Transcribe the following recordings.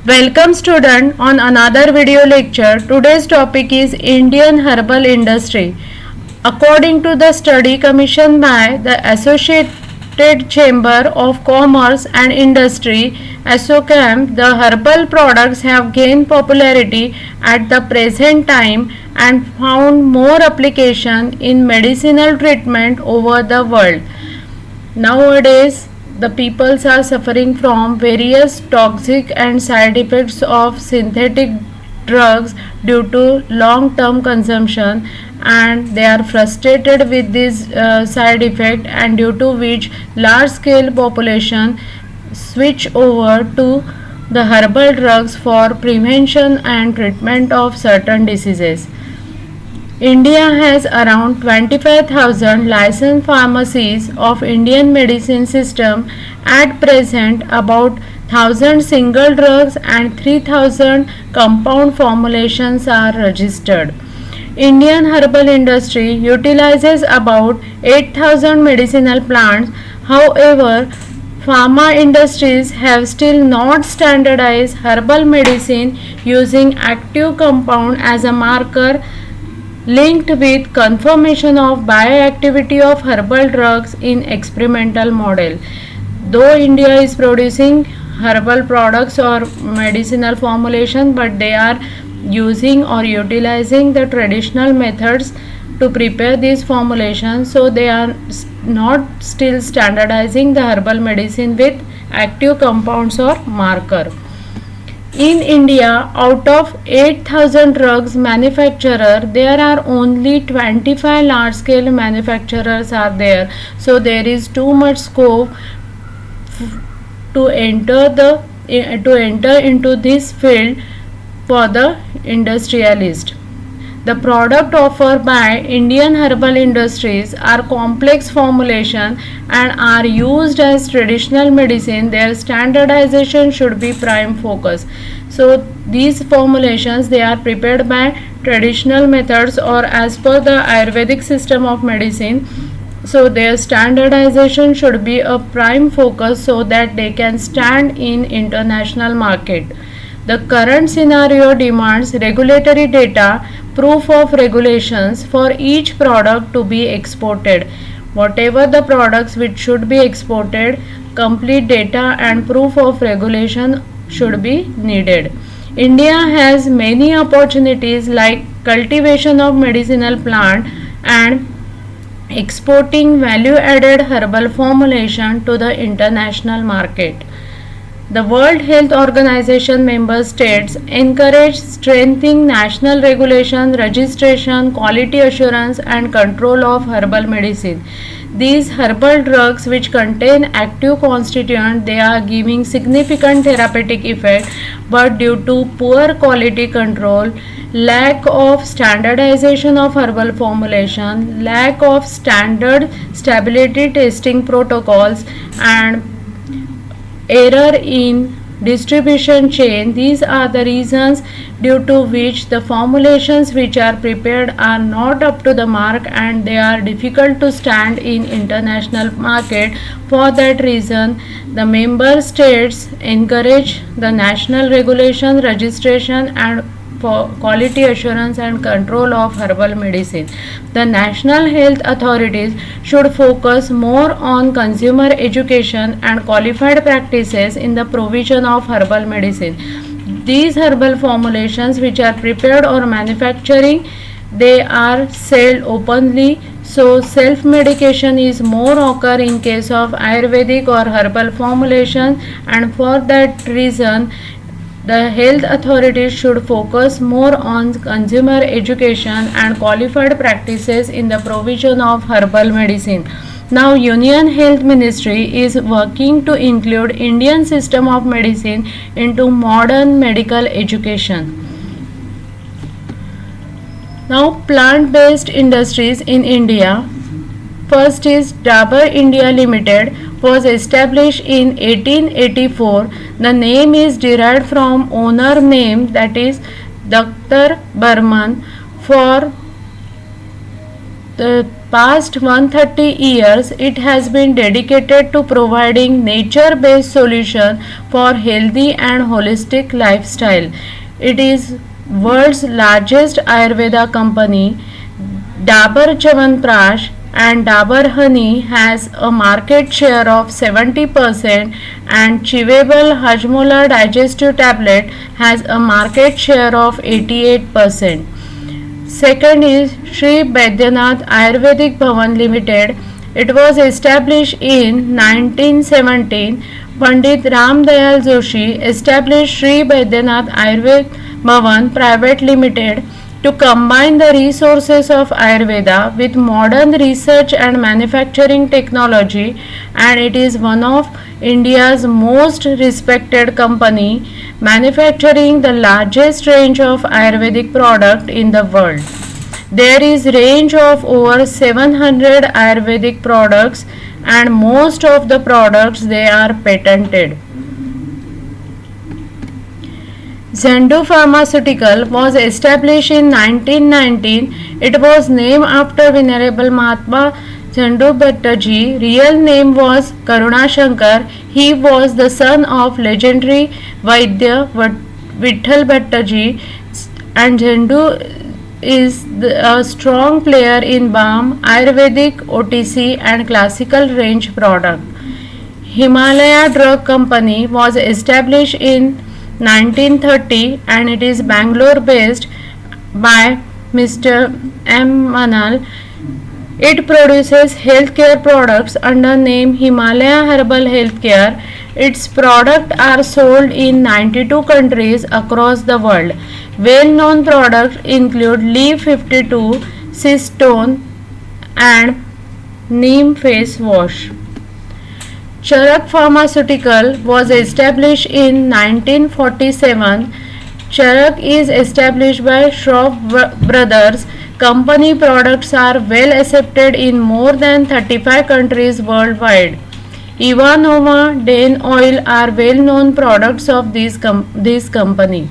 Welcome student on another video lecture. Today's topic is Indian herbal industry. According to the study commissioned by the Associated Chamber of Commerce and Industry ASSOCHAM, the herbal products have gained popularity at the present time and found more application in medicinal treatment over the world. Nowadays, the peoples are suffering from various toxic and side effects of synthetic drugs due to long term consumption, and they are frustrated with this side effect, and due to which large scale population switch over to the herbal drugs for prevention and treatment of certain diseases. India has around 25,000 licensed pharmacies of Indian medicine system. At present, about 1,000 single drugs and 3,000 compound formulations are registered. Indian herbal industry utilizes about 8,000 medicinal plants. However, pharma industries have still not standardized herbal medicine using active compound as a marker linked with confirmation of bioactivity of herbal drugs in experimental model. Though India is producing herbal products or medicinal formulation, but they are using or utilizing the traditional methods to prepare these formulations, so they are not still standardizing the herbal medicine with active compounds or marker. In India, out of 8,000 drugs manufacturer, there are only 25 large scale manufacturers are there. So there is too much scope to enter into this field for the industrialist. The product offered by Indian herbal industries are complex formulation and are used as traditional medicine. Their standardization should be prime focus. So these formulations, they are prepared by traditional methods or as per the Ayurvedic system of medicine. So their standardization should be a prime focus so that they can stand in international market. The current scenario demands regulatory data, proof of regulations for each product to be exported. Whatever the products which should be exported, complete data and proof of regulation should be needed. India has many opportunities like cultivation of medicinal plant and exporting value added herbal formulation to the international market. The World Health Organization member states encourage strengthening national regulation, registration, quality assurance and control of herbal medicine. These herbal drugs which contain active constituent, they are giving significant therapeutic effect, but due to poor quality control, lack of standardization of herbal formulation, lack of standard stability testing protocols and error in distribution chain, these are the reasons due to which the formulations which are prepared are not up to the mark and they are difficult to stand in international market. For that reason, the member states encourage the national regulation, registration and for quality assurance and control of herbal medicine. The national health authorities should focus more on consumer education and qualified practices in the provision of herbal medicine. These herbal formulations which are prepared or manufacturing, they are sold openly, so self medication is more occur in case of Ayurvedic or herbal formulation, and for that reason the health authorities should focus more on consumer education and qualified practices in the provision of herbal medicine. Now, Union Health Ministry is working to include Indian system of medicine into modern medical education. Now, plant-based industries in India. First is Dabur India Limited, was established in 1884. The name is derived from owner name, that is Dr. Burman. For the past 130 years, it has been dedicated to providing nature-based solutions for healthy and holistic lifestyle. It is world's largest Ayurveda company. Dabur Chyawanprash and Dabur Honey has a market share of 70% and Chewable Hajmola digestive tablet has a market share of 88%. Second is Sri Baidyanath Ayurvedic Bhavan Limited. It was established in 1917. Pandit Ram Dayal Joshi established Sri Baidyanath Ayurved Bhavan Private Limited to combine the resources of Ayurveda with modern research and manufacturing technology, and it is one of India's most respected company manufacturing the largest range of Ayurvedic product in the world. There is range of over 700 Ayurvedic products and most of the products they are patented. Zandu Pharmaceutical was established in 1919. It was named after Venerable Mahatma Zandu Bhattaji. Real name was Karuna Shankar. He was the son of legendary Vaidya Vitthal Bhattaji, and Zandu is a strong player in balm, Ayurvedic, OTC and classical range product. Himalaya Drug Company was established in 1930 and it is Bangalore based by Mr. M. Manal. It produces healthcare products under name Himalaya Herbal Healthcare. Its products are sold in 92 countries across the world. Well-known products include Leaf 52, Cystone and Neem face wash. Charak Pharmaceutical was established in 1947. Charak is established by Shroff Brothers. Company products are well accepted in more than 35 countries worldwide. Ivanova, Dane Oil are well-known products of this company.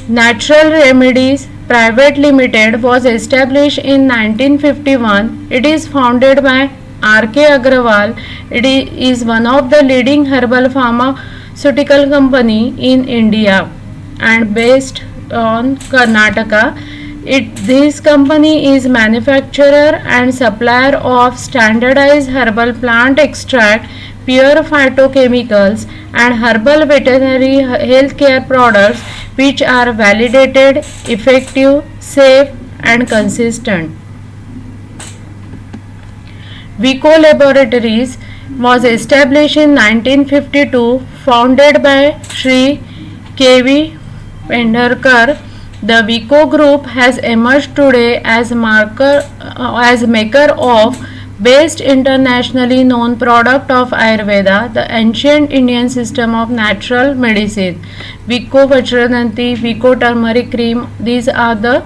Natural Remedies Private Limited was established in 1951. It is founded by R.K. Agrawal. It is one of the leading herbal pharmaceutical company in India and based on Karnataka. This company is manufacturer and supplier of standardized herbal plant extract, pure phytochemicals and herbal veterinary healthcare products which are validated, effective, safe and consistent. Vico Laboratories was established in 1952, founded by Sri K.V. Pendarkar. The Vico Group has emerged today as maker of best internationally known product of Ayurveda, the ancient Indian system of natural medicine. Vico Vajradanti, Vico turmeric cream, these are the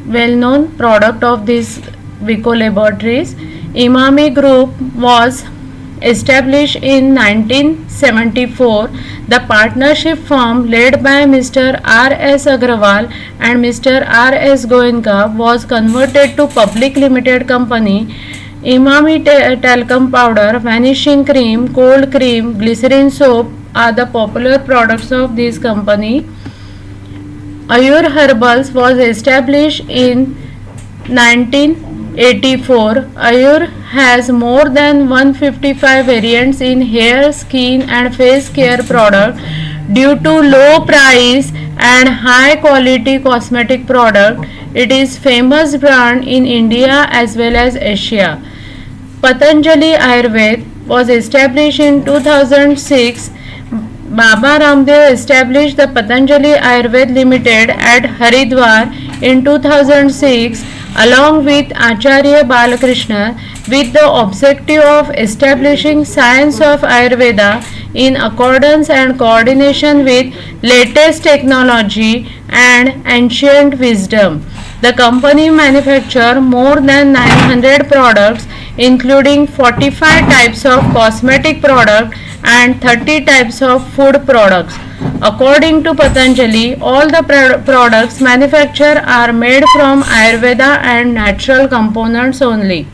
well-known product of these Vico Laboratories. Imami Group was established in 1974. The partnership firm led by Mr. R.S. Agrawal and Mr. R.S. Goenka was converted to public limited company. Imami talcum powder, vanishing cream, cold cream, glycerin soap are the popular products of this company. Ayur Herbals was established in 1984. Ayur has more than 155 variants in hair, skin and face care products. Due to low price and high quality cosmetic product, it is famous brand in India as well as Asia. Patanjali Ayurved was established in 2006. Baba Ramdev established the Patanjali Ayurved Limited at Haridwar in 2006 along with Acharya Balakrishna with the objective of establishing science of Ayurveda in accordance and coordination with latest technology and ancient wisdom. The company manufactures more than 900 products including 45 types of cosmetic product and 30 types of food products. According to Patanjali, all the products manufactured are made from Ayurveda and natural components only.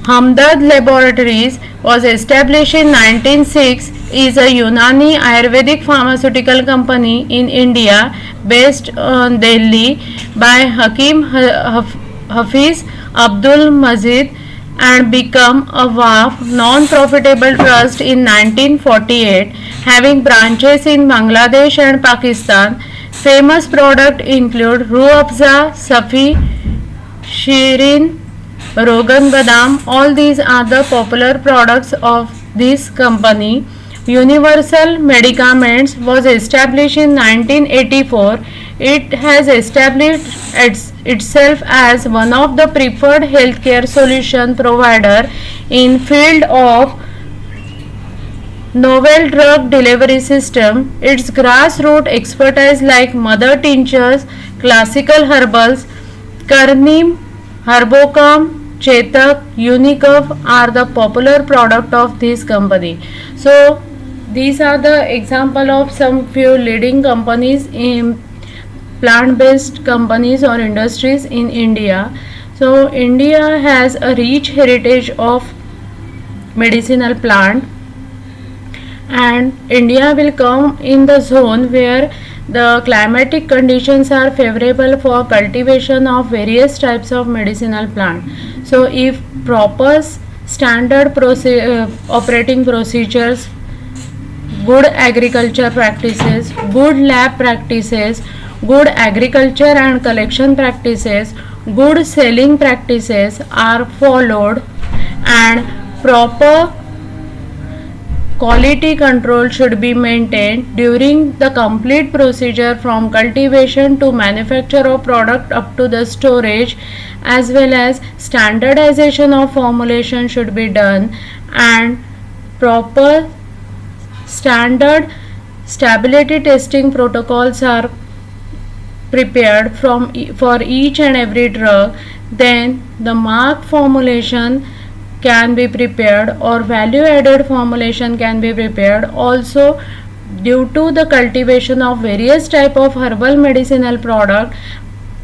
Hamdard Laboratories was established in 1906, is a Unani Ayurvedic pharmaceutical company in India based in Delhi by Hakim Hafiz Abdul Majid and become a WAF non-profitable trust in 1948, having branches in Bangladesh and Pakistan. Famous products include Ruh Afza, Safi, Shirin, Rogan Badam. All these are the popular products of this company. Universal Medicaments was established in 1984. It has established itself as one of the preferred healthcare solution provider in field of novel drug delivery system. Its grassroots expertise like mother tinctures, classical herbals, Karnim, Herbocom, Chetak, Unicurve are the popular product of this company. So these are the example of some few leading companies in plant-based companies or industries in India. So India has a rich heritage of medicinal plant, and India will come in the zone where the climatic conditions are favorable for cultivation of various types of medicinal plant. So if proper standard operating procedures, good agriculture practices, good lab practices, good agriculture and collection practices, good selling practices are followed, and proper quality control should be maintained during the complete procedure from cultivation to manufacture of product up to the storage, as well as standardization of formulation should be done, and proper standard stability testing protocols are prepared for each and every drug. Then the mark formulation can be prepared or value added formulation can be prepared. Also, due to the cultivation of various type of herbal medicinal product,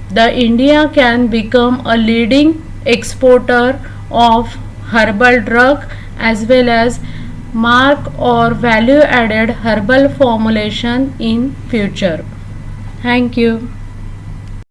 the India can become a leading exporter of herbal drug as well as mark or value added herbal formulation in future. Thank you.